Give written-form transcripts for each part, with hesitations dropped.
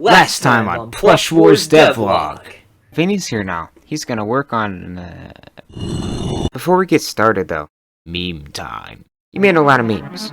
Last time on Plush Wars Devlog. Vinny's here now. He's gonna work on... Before we get started though, meme time. You made a lot of memes.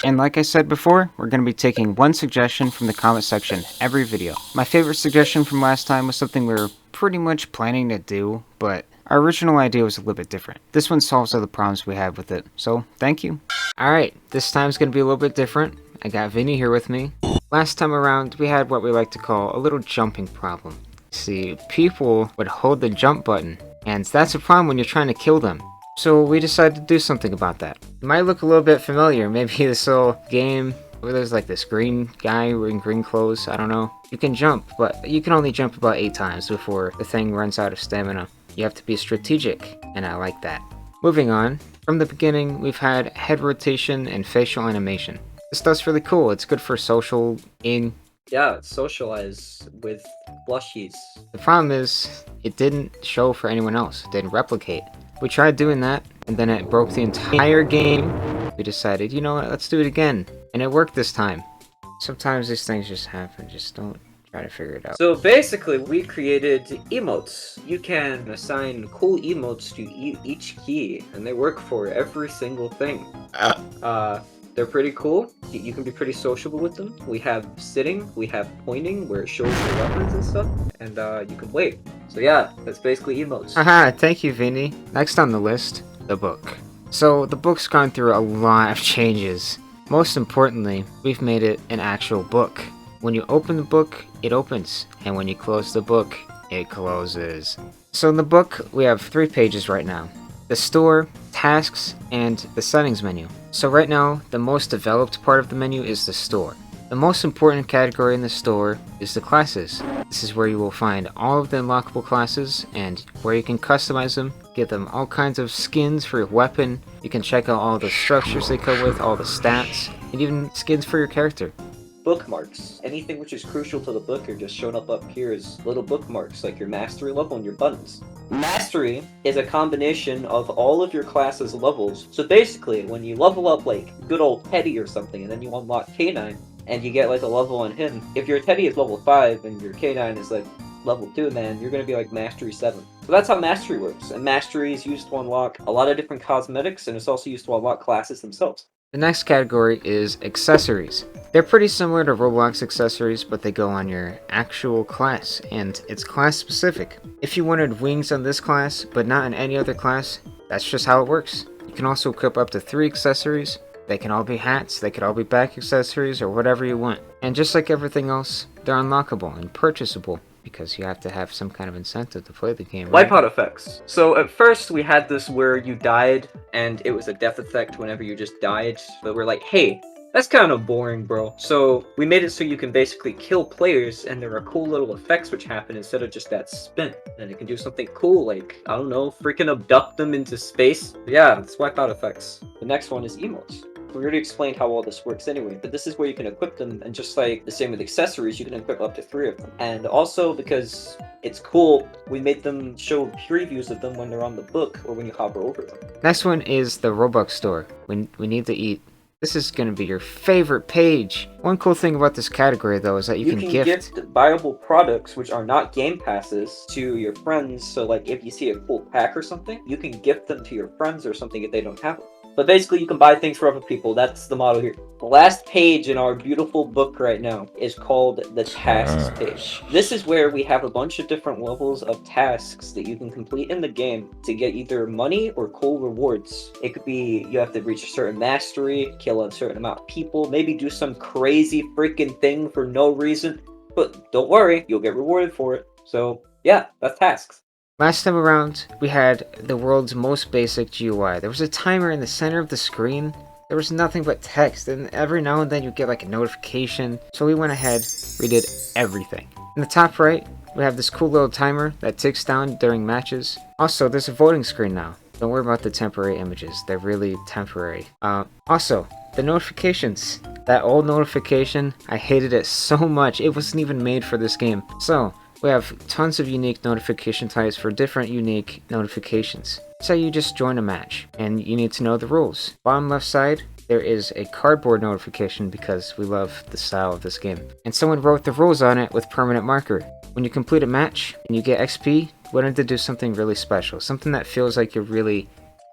And like I said before, we're going to be taking one suggestion from the comment section every video. My favorite suggestion from last time was something we were pretty much planning to do, but our original idea was a little bit different. This one solves all the problems we had with it, so thank you. Alright, this time's going to be a little bit different. I got Vinny here with me. Last time around, we had what we like to call a little jumping problem. See, people would hold the jump button, and that's a problem when you're trying to kill them. So we decided to do something about that. It might look a little bit familiar, maybe this little game where there's like this green guy wearing green clothes, I don't know. You can jump, but you can only jump about 8 times before the thing runs out of stamina. You have to be strategic, and I like that. Moving on, from the beginning we've had head rotation and facial animation. This stuff's really cool, it's good for social Yeah, socialize with plushies. The problem is, it didn't show for anyone else, it didn't replicate. We tried doing that, and then it broke the entire game. We decided, you know what, let's do it again. And it worked this time. Sometimes these things just happen, just don't try to figure it out. So basically, we created emotes. You can assign cool emotes to each key, and they work for every single thing. They're pretty cool. You can be pretty sociable with them. We have sitting, we have pointing, where it shows your weapons and stuff, and you can wait. So yeah, that's basically emotes. Haha, thank you, Vinny. Next on the list, the book. So the book's gone through a lot of changes. Most importantly, we've made it an actual book. When you open the book, it opens, and when you close the book, it closes. So in the book, we have 3 pages right now. The store, tasks, and the settings menu. So right now, the most developed part of the menu is the store. The most important category in the store is the classes. This is where you will find all of the unlockable classes and where you can customize them, give them all kinds of skins for your weapon, you can check out all the structures they come with, all the stats, and even skins for your character. Bookmarks. Anything which is crucial to the book are just shown up here as little bookmarks, like your mastery level and your buttons. Mastery is a combination of all of your class's levels. So basically, when you level up like good old Teddy or something, and then you unlock Canine, and you get like a level on him, if your Teddy is level 5 and your Canine is like level 2, then you're going to be like Mastery 7. So that's how Mastery works, and Mastery is used to unlock a lot of different cosmetics, and it's also used to unlock classes themselves. The next category is accessories. They're pretty similar to Roblox accessories, but they go on your actual class, and it's class specific. If you wanted wings on this class, but not in any other class, that's just how it works. You can also equip up to 3 accessories. They can all be hats, they could all be back accessories, or whatever you want. And just like everything else, they're unlockable and purchasable, because you have to have some kind of incentive to play the game, right? Wipeout effects. So at first we had this where you died, and it was a death effect whenever you just died, but we're like, hey, that's kind of boring, bro. So we made it so you can basically kill players, and there are cool little effects which happen instead of just that spin. And it can do something cool, like, I don't know, freaking abduct them into space. Yeah, it's wipeout effects. The next one is emotes. We already explained how all this works anyway, but this is where you can equip them, and just like the same with accessories, you can equip up to 3 of them. And also, because it's cool, we made them show previews of them when they're on the book, or when you hover over them. Next one is the Robux store. We need to eat. This is going to be your favorite page. One cool thing about this category though is that you can gift buyable products which are not game passes to your friends. So like if you see a cool pack or something, you can gift them to your friends or something if they don't have them. But basically you can buy things for other people. That's the motto here. The last page in our beautiful book right now is called the tasks page. This is where we have a bunch of different levels of tasks that you can complete in the game to get either money or cool rewards. It could be you have to reach a certain mastery, kill a certain amount of people, maybe do some crazy freaking thing for no reason. But don't worry, you'll get rewarded for it. So yeah, that's tasks. Last time around, we had the world's most basic GUI. There was a timer in the center of the screen. There was nothing but text, and every now and then you get like a notification. So we went ahead, redid everything. In the top right, we have this cool little timer that ticks down during matches. Also, there's a voting screen now. Don't worry about the temporary images. They're really temporary. Also, the notifications. That old notification, I hated it so much. It wasn't even made for this game. So, We have tons of unique notification types for different unique notifications. Say you just join a match, and you need to know the rules. Bottom left side, there is a cardboard notification because we love the style of this game. And someone wrote the rules on it with permanent marker. When you complete a match and you get XP, we wanted to do something really special. Something that feels like you're really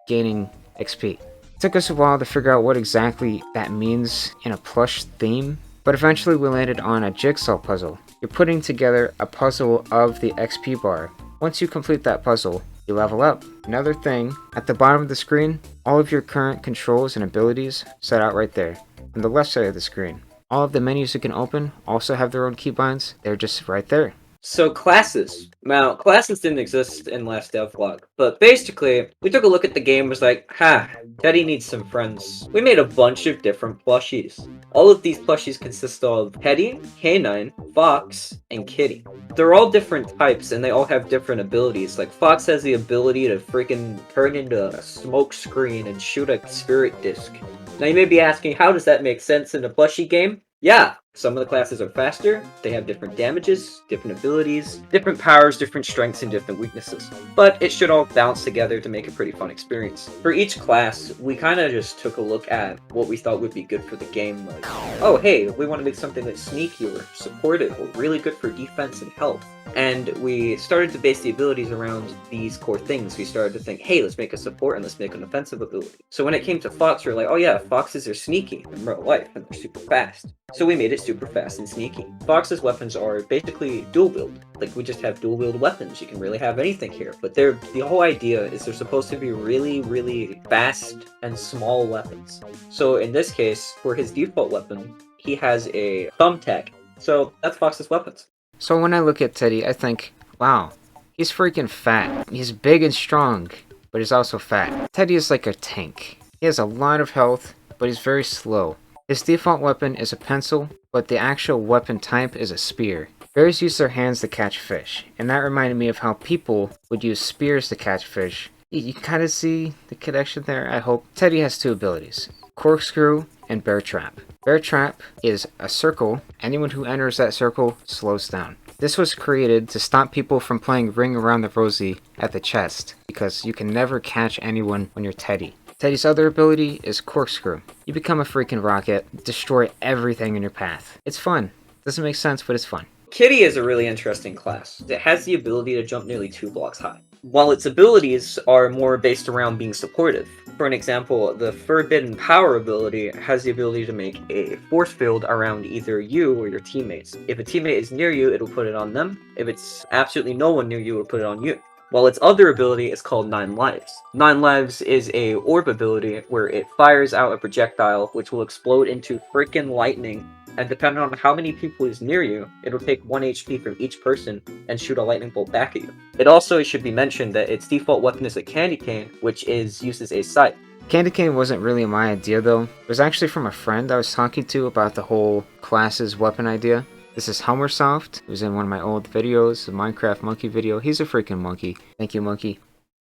gaining XP. It took us a while to figure out what exactly that means in a plush theme, but eventually we landed on a jigsaw puzzle. You're putting together a puzzle of the XP bar. Once you complete that puzzle, you level up. Another thing, at the bottom of the screen, all of your current controls and abilities set out right there. On the left side of the screen, all of the menus you can open also have their own keybinds. They're just right there. So classes. Now, classes didn't exist in last devlog, but basically, we took a look at the game and was like, Teddy needs some friends. We made a bunch of different plushies. All of these plushies consist of Teddy, Canine, Fox, and Kitty. They're all different types, and they all have different abilities. Like, Fox has the ability to freaking turn into a smoke screen and shoot a spirit disc. Now, you may be asking, how does that make sense in a plushie game? Yeah, some of the classes are faster, they have different damages, different abilities, different powers, different strengths, and different weaknesses. But it should all bounce together to make a pretty fun experience. For each class, we kind of just took a look at what we thought would be good for the game. Like, oh hey, we want to make something that's sneaky or supportive or really good for defense and health. And we started to base the abilities around these core things. We started to think, hey, let's make a support and let's make an offensive ability. So when it came to Fox, we were like, oh yeah, Foxes are sneaky in real life and they're super fast. So we made it super fast and sneaky. Fox's weapons are basically dual wield. Like, we just have dual wield weapons. You can really have anything here. But the whole idea is they're supposed to be really, really fast and small weapons. So in this case, for his default weapon, he has a thumbtack. So that's Fox's weapons. So when I look at Teddy, I think, wow, he's freaking fat. He's big and strong, but he's also fat. Teddy is like a tank. He has a lot of health, but he's very slow. His default weapon is a pencil, but the actual weapon type is a spear. Bears use their hands to catch fish, and that reminded me of how people would use spears to catch fish. You kind of see the connection there, I hope. Teddy has two abilities, corkscrew and bear trap. Bear trap is a circle. Anyone who enters that circle slows down. This was created to stop people from playing Ring Around the Rosie at the chest, because you can never catch anyone when you're Teddy. Teddy's other ability is corkscrew. You become a freaking rocket, destroy everything in your path. It's fun. Doesn't make sense, but it's fun. Kitty is a really interesting class. It has the ability to jump nearly 2 blocks high, while its abilities are more based around being supportive. For an example, the Forbidden Power ability has the ability to make a force field around either you or your teammates. If a teammate is near you, it'll put it on them. If it's absolutely no one near you, it'll put it on you. While its other ability is called 9 Lives. 9 Lives is a orb ability where it fires out a projectile which will explode into freaking lightning, and depending on how many people is near you, it'll take 1 HP from each person and shoot a lightning bolt back at you. It also should be mentioned that its default weapon is a candy cane, which is used as a scythe. Candy cane wasn't really my idea though. It was actually from a friend I was talking to about the whole classes weapon idea. This is Helmersoft, who's in one of my old videos, the Minecraft monkey video. He's a freaking monkey. Thank you, monkey.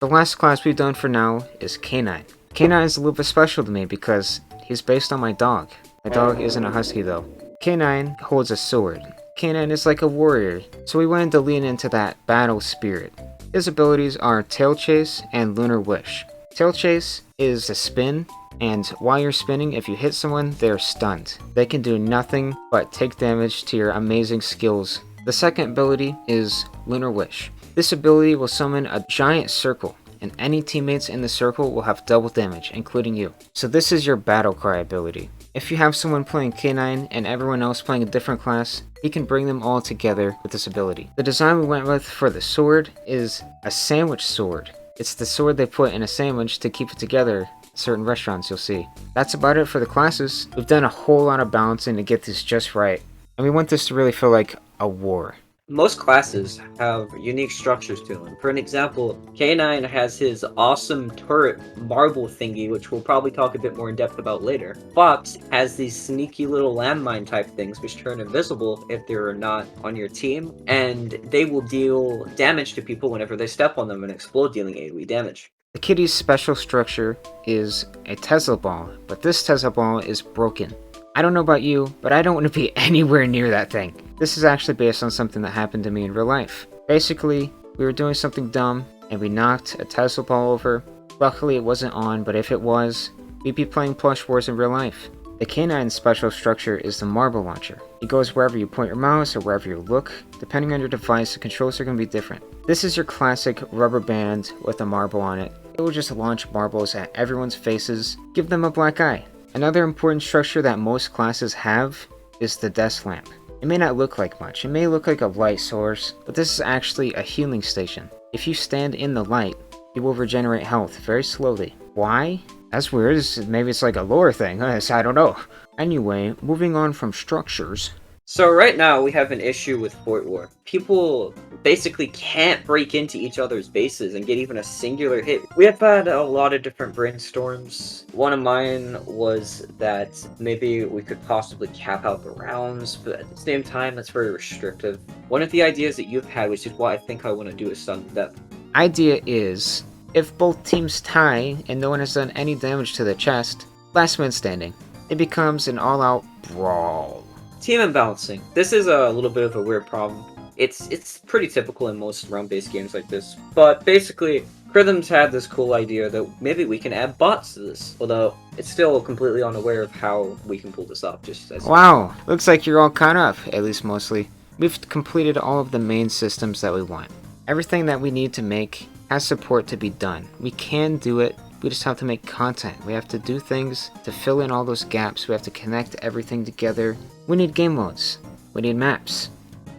The last class we've done for now is Canine. Canine is a little bit special to me because he's based on my dog. My dog isn't a husky though. Canine holds a sword. Canine is like a warrior, so we wanted to lean into that battle spirit. His abilities are Tail Chase and Lunar Wish. Tail Chase is a spin, and while you're spinning, if you hit someone, they're stunned. They can do nothing but take damage to your amazing skills. The second ability is Lunar Wish. This ability will summon a giant circle, and any teammates in the circle will have double damage, including you. So this is your battle cry ability. If you have someone playing Canine and everyone else playing a different class, he can bring them all together with this ability. The design we went with for the sword is a sandwich sword. It's the sword they put in a sandwich to keep it together. Certain restaurants you'll see. That's about it for the classes. We've done a whole lot of balancing to get this just right, and we want this to really feel like a war. Most classes have unique structures to them. For an example, Canine has his awesome turret marble thingy, which we'll probably talk a bit more in depth about later. Fox has these sneaky little landmine type things which turn invisible if they're not on your team, and they will deal damage to people whenever they step on them and explode, dealing AoE damage. The kitty's special structure is a Tesla ball, but this Tesla ball is broken. I don't know about you, but I don't want to be anywhere near that thing. This is actually based on something that happened to me in real life. Basically, we were doing something dumb, and we knocked a Tesla ball over. Luckily it wasn't on, but if it was, we'd be playing Plush Wars in real life. The Canine's special structure is the marble launcher. It goes wherever you point your mouse or wherever you look. Depending on your device, the controls are going to be different. This is your classic rubber band with a marble on it. It will just launch marbles at everyone's faces, give them a black eye. Another important structure that most classes have is the desk lamp. It may not look like much, it may look like a light source, but this is actually a healing station. If you stand in the light, you will regenerate health very slowly. Why? That's weird. Maybe it's like a lore thing. I don't know. Anyway, moving on from structures. So right now we have an issue with Fort War. People basically can't break into each other's bases and get even a singular hit. We have had a lot of different brainstorms. One of mine was that maybe we could possibly cap out the rounds, but at the same time that's very restrictive. One of the ideas that you've had, which is what I think I want to do, is sudden death. Idea is, if both teams tie and no one has done any damage to the chest, last man standing. It becomes an all-out brawl. Team imbalancing. This is a little bit of a weird problem. It's pretty typical in most round-based games like this. But basically, Chrythm's had this cool idea that maybe we can add bots to this. Although, it's still completely unaware of how we can pull this off. Just as Wow, looks like you're all caught up, at least mostly. We've completed all of the main systems that we want. Everything that we need to make has support to be done. We can do it. We just have to make content. We have to do things to fill in all those gaps. We have to connect everything together. We need game modes. We need maps.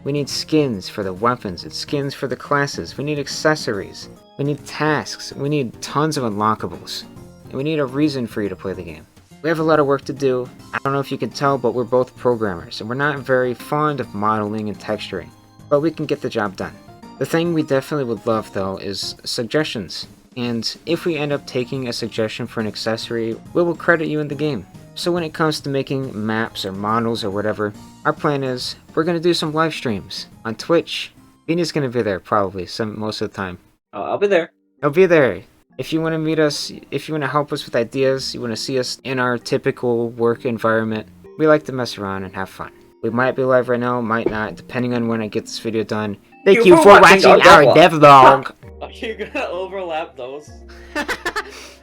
We need skins for the weapons and skins for the classes. We need accessories. We need tasks. We need tons of unlockables. And we need a reason for you to play the game. We have a lot of work to do. I don't know if you can tell, but we're both programmers, and we're not very fond of modeling and texturing. But we can get the job done. The thing we definitely would love, though, is suggestions. And if we end up taking a suggestion for an accessory, we will credit you in the game. So when it comes to making maps or models or whatever, our plan is we're going to do some live streams on Twitch. Vina's going to be there probably most of the time. I'll be there. I'll be there. If you want to meet us, if you want to help us with ideas, you want to see us in our typical work environment, we like to mess around and have fun. We might be live right now, might not, depending on when I get this video done. Thank you for watching our Devlog. Are you gonna overlap those? That's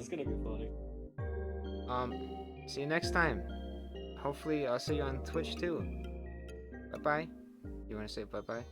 gonna be funny. See you next time. Hopefully I'll see you on Twitch too. Bye-bye. You wanna say bye-bye?